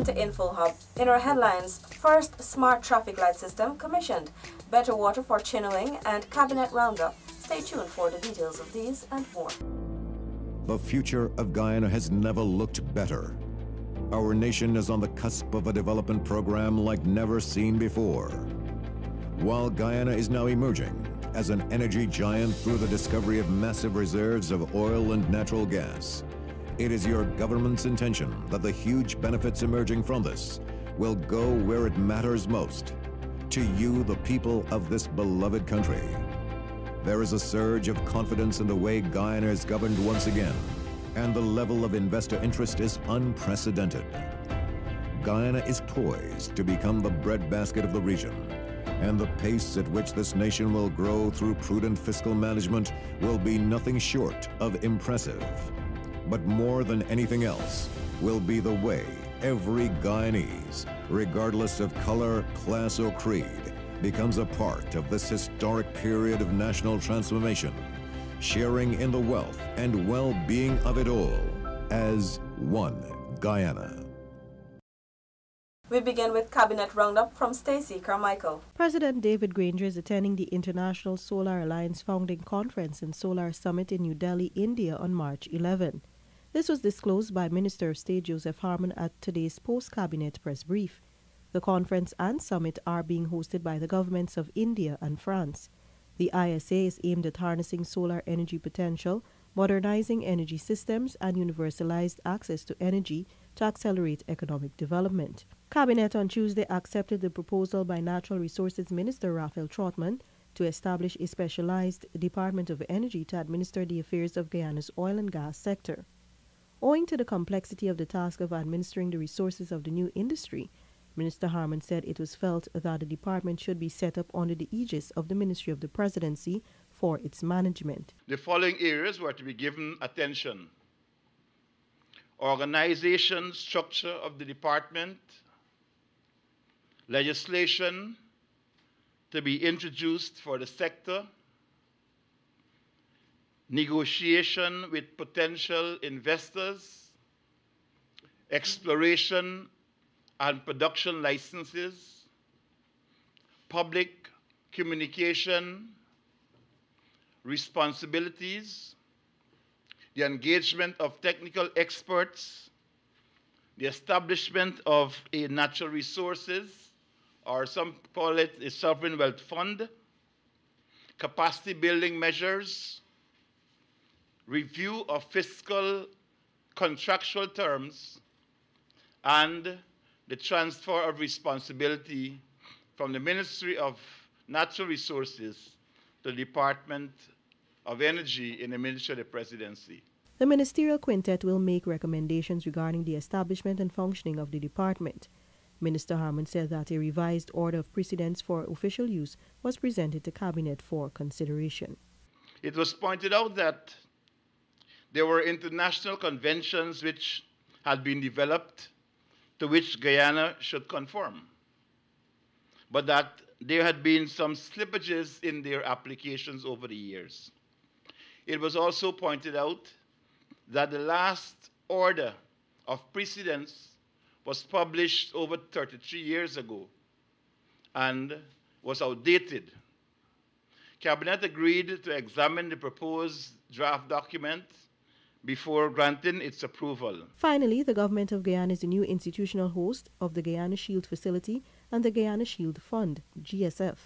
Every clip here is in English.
to InfoHub. In our headlines, first smart traffic light system commissioned, better water for Chinooing, and cabinet roundup. Stay tuned for the details of these and more. The future of Guyana has never looked better. Our nation is on the cusp of a development program like never seen before. While Guyana is now emerging as an energy giant through the discovery of massive reserves of oil and natural gas, it is your government's intention that the huge benefits emerging from this will go where it matters most, to you, the people of this beloved country. There is a surge of confidence in the way Guyana is governed once again, and the level of investor interest is unprecedented. Guyana is poised to become the breadbasket of the region, and the pace at which this nation will grow through prudent fiscal management will be nothing short of impressive. But more than anything else will be the way every Guyanese, regardless of color, class, or creed, becomes a part of this historic period of national transformation, sharing in the wealth and well-being of it all as one Guyana. We begin with Cabinet Roundup from Stacey Carmichael. President David Granger is attending the International Solar Alliance Founding Conference and Solar Summit in New Delhi, India on March 11. This was disclosed by Minister of State Joseph Harmon at today's post-cabinet press brief. The conference and summit are being hosted by the governments of India and France. The ISA is aimed at harnessing solar energy potential, modernizing energy systems, and universalized access to energy to accelerate economic development. Cabinet on Tuesday accepted the proposal by Natural Resources Minister Raphael Trotman to establish a specialized Department of Energy to administer the affairs of Guyana's oil and gas sector. Owing to the complexity of the task of administering the resources of the new industry, Minister Harmon said it was felt that the department should be set up under the aegis of the Ministry of the Presidency for its management. The following areas were to be given attention: organization, structure of the department, legislation to be introduced for the sector, negotiation with potential investors, exploration and production licenses, public communication responsibilities, the engagement of technical experts, the establishment of a natural resources, or some call it a sovereign wealth fund, capacity building measures, review of fiscal contractual terms, and the transfer of responsibility from the Ministry of Natural Resources to the Department of Energy in the Ministry of the Presidency. The ministerial quintet will make recommendations regarding the establishment and functioning of the department. Minister Harmon said that a revised order of precedence for official use was presented to Cabinet for consideration. It was pointed out that there were international conventions which had been developed to which Guyana should conform, but that there had been some slippages in their applications over the years. It was also pointed out that the last order of precedence was published over 33 years ago and was outdated. Cabinet agreed to examine the proposed draft document before granting its approval. Finally, the government of Guyana is the new institutional host of the Guyana Shield Facility and the Guyana Shield Fund, GSF.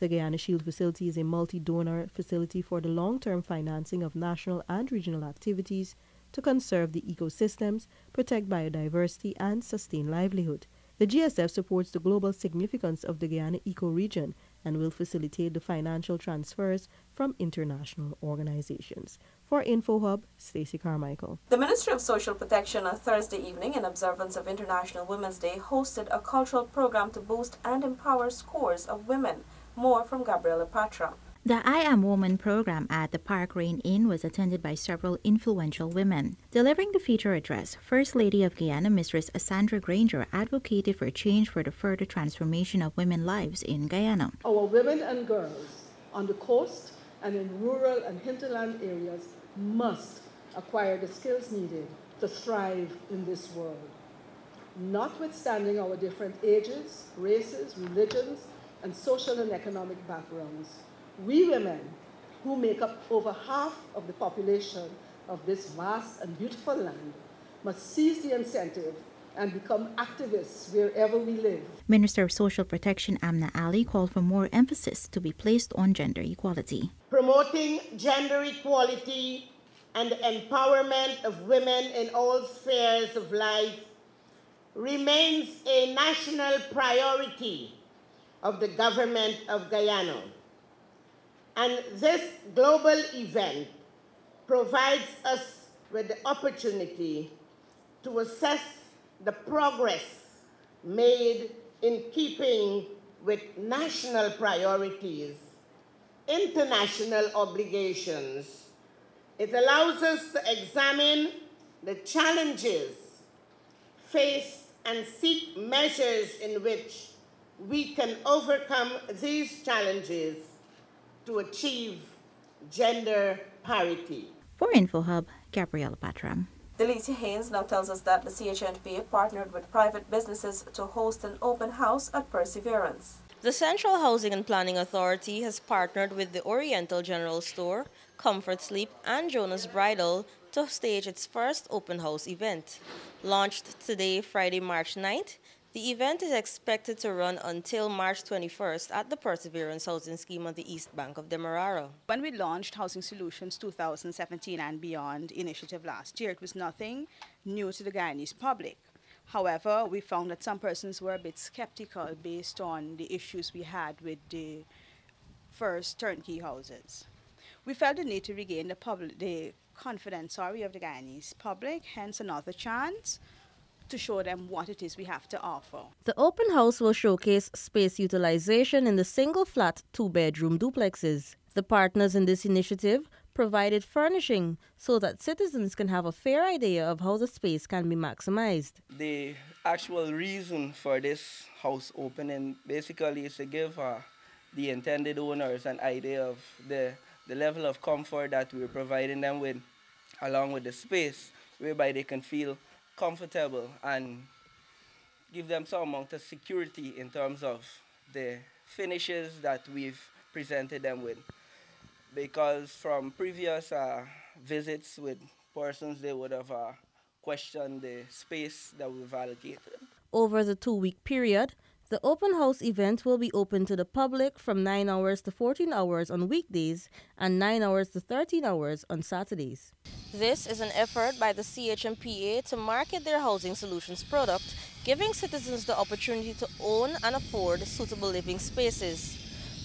The Guyana Shield Facility is a multi-donor facility for the long-term financing of national and regional activities to conserve the ecosystems, protect biodiversity, and sustain livelihood. The GSF supports the global significance of the Guyana ecoregion and will facilitate the financial transfers from international organizations. For InfoHub, Stacey Carmichael. The Ministry of Social Protection on Thursday evening, in observance of International Women's Day, hosted a cultural program to boost and empower scores of women. More from Gabriela Patra. The I Am Woman program at the Park Rain Inn was attended by several influential women. Delivering the feature address, First Lady of Guyana, Mistress Sandra Granger, advocated for change for the further transformation of women's lives in Guyana. Our women and girls on the coast and in rural and hinterland areas must acquire the skills needed to thrive in this world. notwithstanding our different ages, races, religions, and social and economic backgrounds. We women, who make up over half of the population of this vast and beautiful land, must seize the incentive and become activists wherever we live. Minister of Social Protection Amna Ali called for more emphasis to be placed on gender equality. Promoting gender equality and the empowerment of women in all spheres of life remains a national priority of the government of Guyana. And this global event provides us with the opportunity to assess the progress made in keeping with national priorities, international obligations. It allows us to examine the challenges faced and seek measures in which we can overcome these challenges to achieve gender parity. For InfoHub, Gabrielle Patram. Delicia Haynes now tells us that the CHNPA partnered with private businesses to host an open house at Perseverance. The Central Housing and Planning Authority has partnered with the Oriental General Store, Comfort Sleep, and Jonas Bridal to stage its first open house event. Launched today, Friday, March 9th, the event is expected to run until March 21st at the Perseverance Housing Scheme on the East Bank of Demerara. When we launched Housing Solutions 2017 and Beyond initiative last year, it was nothing new to the Guyanese public. However, we found that some persons were a bit skeptical based on the issues we had with the first turnkey houses. We felt the need to regain the confidence of the Guyanese public, hence another chance to show them what it is we have to offer. The open house will showcase space utilization in the single-flat, two-bedroom duplexes. The partners in this initiative provided furnishing so that citizens can have a fair idea of how the space can be maximized. The actual reason for this house opening basically is to give the intended owners an idea of the level of comfort that we're providing them with, along with the space, whereby they can feel comfortable and give them some amount of security in terms of the finishes that we've presented them with. Because from previous visits with persons, they would have questioned the space that we've allocated. Over the 2-week period, the open house event will be open to the public from 9 hours to 14 hours on weekdays and 9 hours to 13 hours on Saturdays. This is an effort by the CHNPA to market their housing solutions product, giving citizens the opportunity to own and afford suitable living spaces.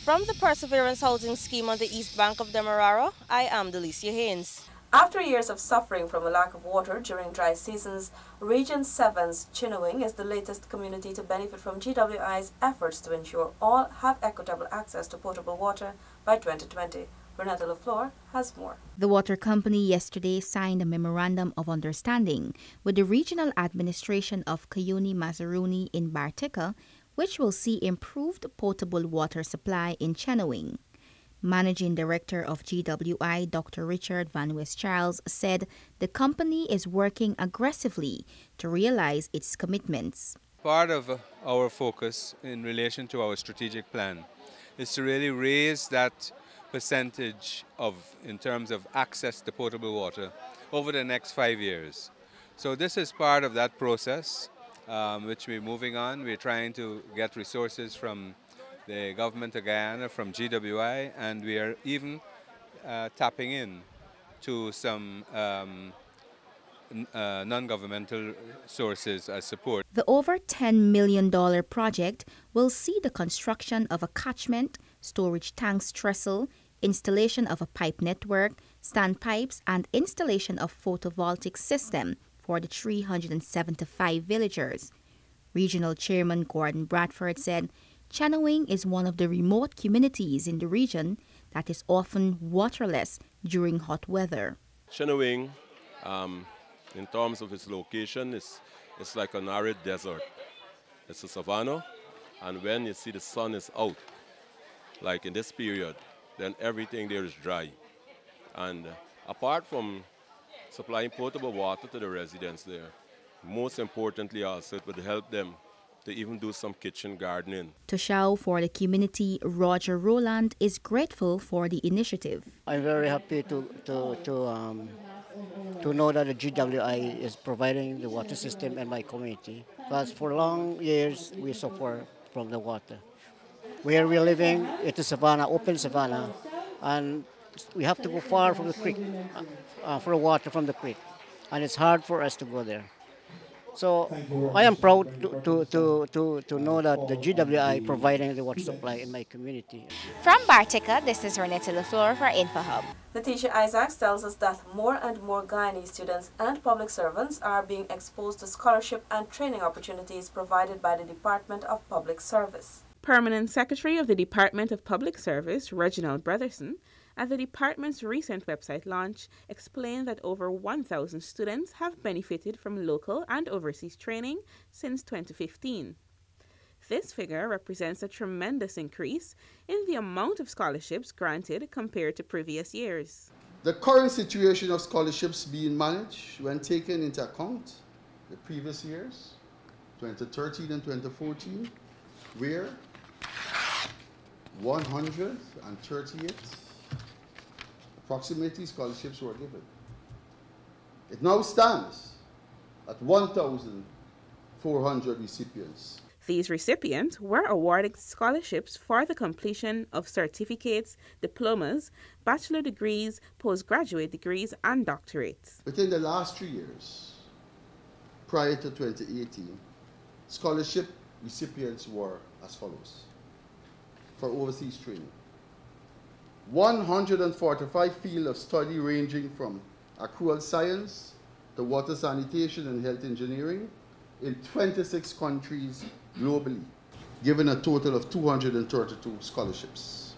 From the Perseverance Housing Scheme on the East Bank of Demerara, I am Delicia Haynes. After years of suffering from a lack of water during dry seasons, Region 7's Chinawing is the latest community to benefit from GWI's efforts to ensure all have equitable access to potable water by 2020. Renata LaFleur has more. The water company yesterday signed a memorandum of understanding with the regional administration of Cuyuni Mazaruni in Bartica, which will see improved potable water supply in Chinawing. Managing Director of GWI, Dr. Richard Van West Charles, said the company is working aggressively to realize its commitments. Part of our focus in relation to our strategic plan is to really raise that percentage in terms of access to potable water over the next 5 years. So this is part of that process which we're moving on. We're trying to get resources from the government of Guyana, from GWI, and we are even tapping in to some non-governmental sources as support. The over $10 million project will see the construction of a catchment, storage tanks trestle, installation of a pipe network, standpipes, and installation of photovoltaic system for the 375 villagers. Regional Chairman Gordon Bradford said Chinawing is one of the remote communities in the region that is often waterless during hot weather. Chinawing, in terms of its location, it's like an arid desert. It's a savanna, and when you see the sun is out, like in this period, then everything there is dry. And apart from supplying potable water to the residents there, most importantly also, it would help them to even do some kitchen gardening. To show for the community, Roger Roland is grateful for the initiative. I'm very happy to know that the GWI is providing the water system in my community, because for long years we suffer from the water. Where we're living, it is savanna, open savanna, and we have to go far from the creek for water from the creek, and it's hard for us to go there. So I am proud to know that the GWI providing the water supply in my community. From Bartica, this is Renetta LaFleur for InfoHub. Letitia Isaacs tells us that more and more Guyanese students and public servants are being exposed to scholarship and training opportunities provided by the Department of Public Service. Permanent Secretary of the Department of Public Service, Reginald Brotherson, at the department's recent website launch, explained that over 1,000 students have benefited from local and overseas training since 2015. This figure represents a tremendous increase in the amount of scholarships granted compared to previous years. The current situation of scholarships being managed when taken into account the previous years, 2013 and 2014, where 138 approximately scholarships were given. It now stands at 1,400 recipients. These recipients were awarded scholarships for the completion of certificates, diplomas, bachelor degrees, postgraduate degrees, and doctorates. Within the last 3 years, prior to 2018, scholarship recipients were as follows. For overseas training, 145 fields of study ranging from accrual science to water sanitation and health engineering in 26 countries globally, given a total of 232 scholarships.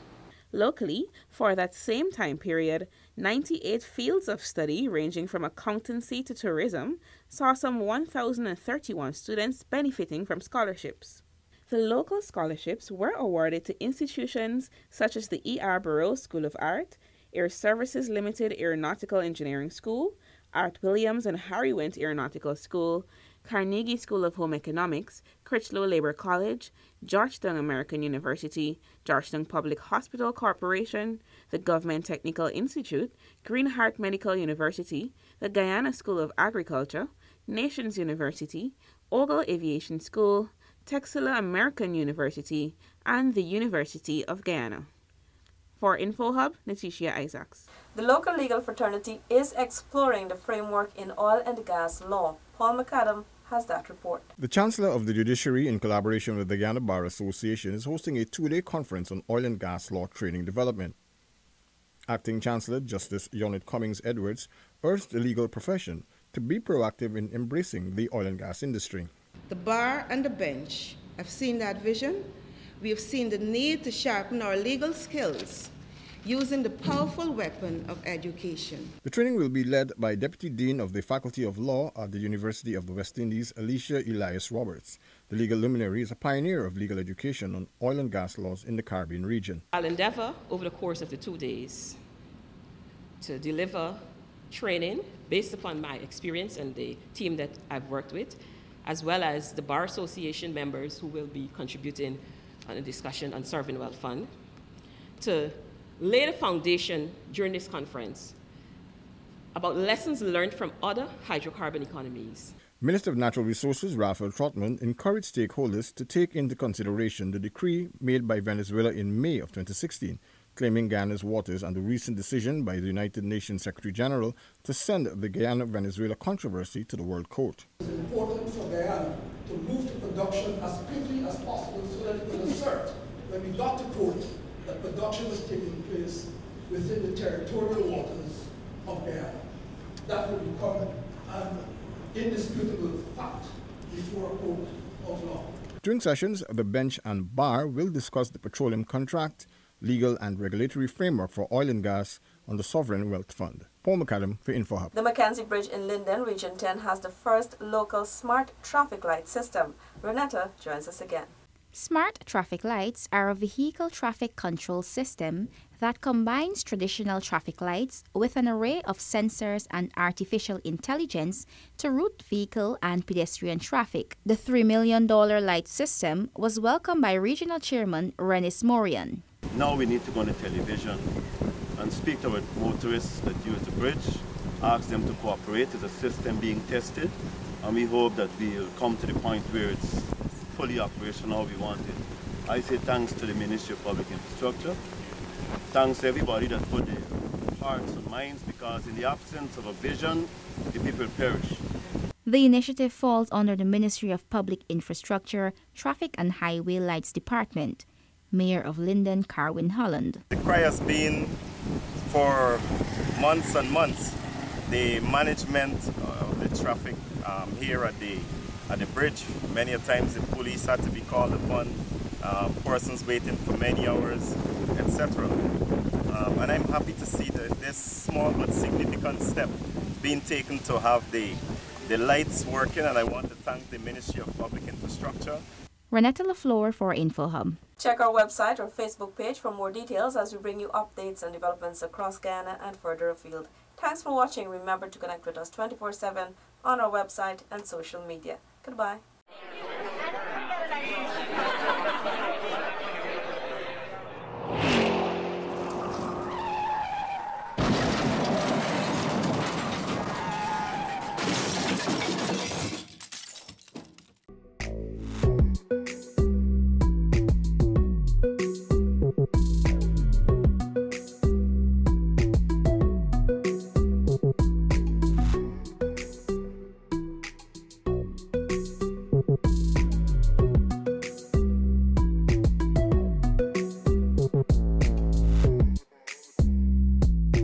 Locally, for that same time period, 98 fields of study ranging from accountancy to tourism saw some 1,031 students benefiting from scholarships. The local scholarships were awarded to institutions such as the E.R. Burroughs School of Art, Air Services Limited Aeronautical Engineering School, Art Williams and Harry Wendt Aeronautical School, Carnegie School of Home Economics, Critchlow Labor College, Georgetown American University, Georgetown Public Hospital Corporation, the Government Technical Institute, Greenheart Medical University, the Guyana School of Agriculture, Nations University, Ogle Aviation School, Texila American University, and the University of Guyana. For InfoHub, Letitia Isaacs. The local legal fraternity is exploring the framework in oil and gas law. Paul McAdam has that report. The Chancellor of the Judiciary, in collaboration with the Guyana Bar Association, is hosting a 2-day conference on oil and gas law training development. Acting Chancellor Justice Yonit Cummings Edwards urged the legal profession to be proactive in embracing the oil and gas industry. The bar and the bench have seen that vision. We have seen the need to sharpen our legal skills using the powerful weapon of education. The training will be led by Deputy Dean of the Faculty of Law at the University of the West Indies, Alicia Elias Roberts. The legal luminary is a pioneer of legal education on oil and gas laws in the Caribbean region. I'll endeavor over the course of the 2 days to deliver training based upon my experience and the team that I've worked with, as well as the Bar Association members who will be contributing on a discussion on Sovereign Wealth Fund, to lay the foundation during this conference about lessons learned from other hydrocarbon economies. Minister of Natural Resources Raphael Trotman encouraged stakeholders to take into consideration the decree made by Venezuela in May of 2016, claiming Guyana's waters, and the recent decision by the United Nations Secretary General to send the Guyana-Venezuela controversy to the World Court. It's important for Guyana to move to production as quickly as possible so that it will assert, when we got to court, that production was taking place within the territorial waters of Guyana. That will become an indisputable fact before a court of law. During sessions, the bench and bar will discuss the petroleum contract, legal and regulatory framework for oil and gas on the Sovereign Wealth Fund. Paul McAdam for InfoHub. The Mackenzie Bridge in Linden, Region 10, has the first local smart traffic light system. Renetta joins us again. Smart traffic lights are a vehicle traffic control system that combines traditional traffic lights with an array of sensors and artificial intelligence to route vehicle and pedestrian traffic. The $3 million light system was welcomed by Regional Chairman Renis Morian. Now we need to go on the television and speak to our motorists that use the bridge, ask them to cooperate. It's a system being tested, and we hope that we'll come to the point where it's fully operational we want it. I say thanks to the Ministry of Public Infrastructure. Thanks to everybody that put their hearts and minds, because in the absence of a vision, the people perish. The initiative falls under the Ministry of Public Infrastructure, Traffic and Highway Lights Department. Mayor of Linden, Carwin Holland. The cry has been for months and months. The management of the traffic here at the bridge, many a times the police had to be called upon, persons waiting for many hours, etc. And I'm happy to see that this small but significant step being taken to have the lights working, and I want to thank the Ministry of Public Infrastructure. Renetta LaFleur for InfoHub. Check our website or Facebook page for more details as we bring you updates and developments across Guyana and further afield. Thanks for watching. Remember to connect with us 24/7 on our website and social media. Goodbye.